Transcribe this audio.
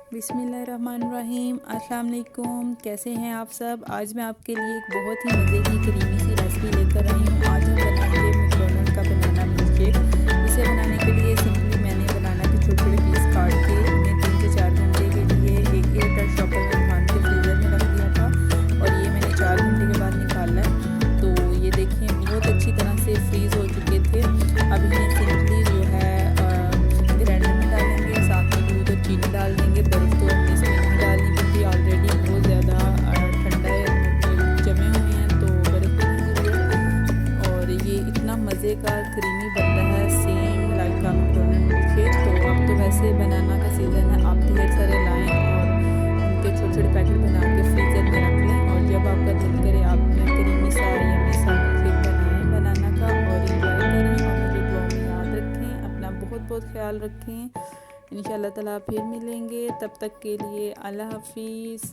बिस्मिल्लाहिर्रहमानिर्रहीम। अस्सलाम वालेकुम। कैसे हैं आप सब। आज मैं आपके लिए एक बहुत ही मज़े की क्रीमी सी रेसिपी लेकर आई हूँ। आज हम बनाएंगे मैकडॉनल्ड का बनाना मिल्कशेक। इसे बनाने के लिए सिंपली मैंने बनाना के छोटे छोटे पीस काट के उन्हें 3 से 4 घंटे के लिए एक एयरटाइट शॉपर में बांध के फ्रीज़र में रख दिया था और ये मैंने 4 घंटे के बाद निकाला है। तो ये देखिए बहुत अच्छी तरह से फ्रीज़ हो चुके थे। अब इन्हें सिंपली जो है ग्राइंडर में डालेंगे, साथ में दूध और चीनी डाल देंगे। बर्फ़ तो हमने इसमें नहीं डालनी क्योंकि ऑलरेडी बहुत ज़्यादा ठंडा जमे हुए हैं, तो बर्फ़ की नहीं ज़रूरत। और ये इतना मज़े का क्रीमी बनता है, सेम लाइक का मैकडॉनल्ड मिल्कशेक। तो अब तो वैसे बनाना का सीज़न है, आप ढेर सारे लाएँ और उनके छोटे छोटे पैकेट बना के फ्रीज़र में रख लें और जब आपका दिल करे आप क्रीमी सा यम्मी सा मिल्कशेक बनाएँ बनाना का और इंजॉय करें। और मुझे दुआ में याद रखें, अपना बहुत बहुत ख्याल रखें। इंशाअल्लाह ताला फिर मिलेंगे, तब तक के लिए अल्लाह हाफिज़।